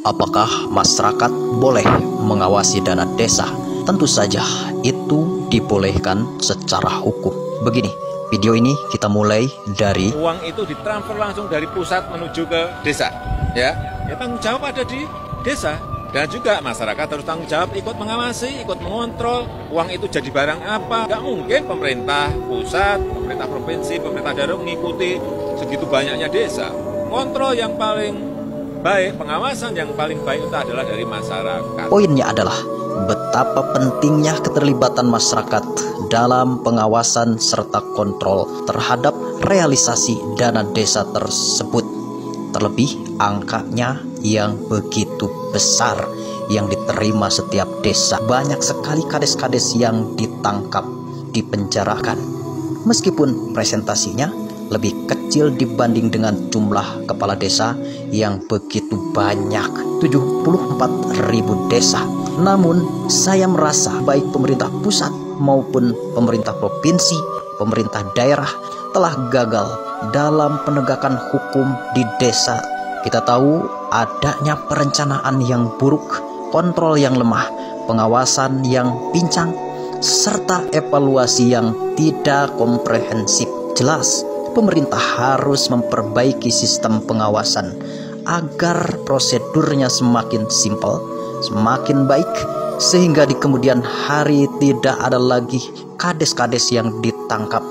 Apakah masyarakat boleh mengawasi dana desa? Tentu saja itu dibolehkan secara hukum. Begini, video ini kita mulai dari uang itu ditransfer langsung dari pusat menuju ke desa. Ya tanggung jawab ada di desa. Dan juga masyarakat harus tanggung jawab, ikut mengawasi, ikut mengontrol uang itu jadi barang apa. Nggak mungkin pemerintah pusat, pemerintah provinsi, pemerintah daerah mengikuti segitu banyaknya desa. Kontrol yang paling baik, pengawasan yang paling baik itu adalah dari masyarakat. Poinnya adalah betapa pentingnya keterlibatan masyarakat dalam pengawasan serta kontrol terhadap realisasi dana desa tersebut. Terlebih angkanya yang begitu besar yang diterima setiap desa. Banyak sekali kades-kades yang ditangkap, dipenjarakan. Meskipun presentasinya lebih kecil dibanding dengan jumlah kepala desa yang begitu banyak, 74.000 desa. Namun saya merasa baik pemerintah pusat maupun pemerintah provinsi, pemerintah daerah telah gagal dalam penegakan hukum di desa. Kita tahu adanya perencanaan yang buruk, kontrol yang lemah, pengawasan yang pincang, serta evaluasi yang tidak komprehensif. Jelas, pemerintah harus memperbaiki sistem pengawasan agar prosedurnya semakin simpel, semakin baik, sehingga di kemudian hari tidak ada lagi kades-kades yang ditangkap,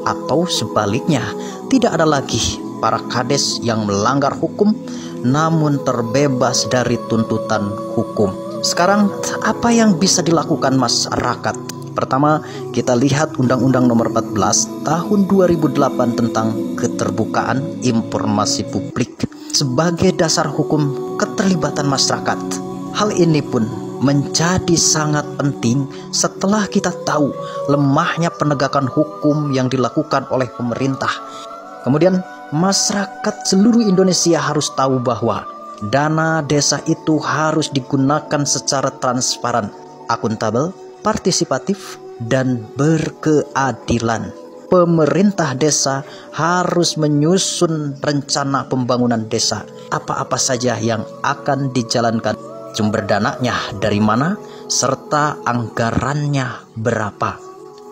atau sebaliknya tidak ada lagi para kades yang melanggar hukum namun terbebas dari tuntutan hukum. Sekarang apa yang bisa dilakukan masyarakat? Pertama, kita lihat Undang-Undang Nomor 14 Tahun 2008 tentang keterbukaan informasi publik sebagai dasar hukum keterlibatan masyarakat. Hal ini pun menjadi sangat penting setelah kita tahu lemahnya penegakan hukum yang dilakukan oleh pemerintah. Kemudian masyarakat seluruh Indonesia harus tahu bahwa dana desa itu harus digunakan secara transparan, akuntabel, partisipatif, dan berkeadilan. Pemerintah desa harus menyusun rencana pembangunan desa. Apa-apa saja yang akan dijalankan, sumber dananya dari mana, serta anggarannya berapa.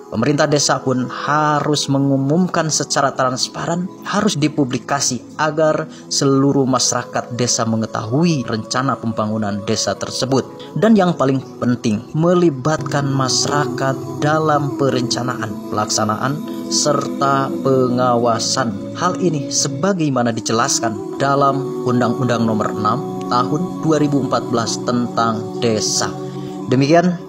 Pemerintah desa pun harus mengumumkan secara transparan, harus dipublikasi agar seluruh masyarakat desa mengetahui rencana pembangunan desa tersebut. Dan yang paling penting, melibatkan masyarakat dalam perencanaan, pelaksanaan, serta pengawasan. Hal ini sebagaimana dijelaskan dalam Undang-Undang Nomor 6 Tahun 2014 tentang desa. Demikian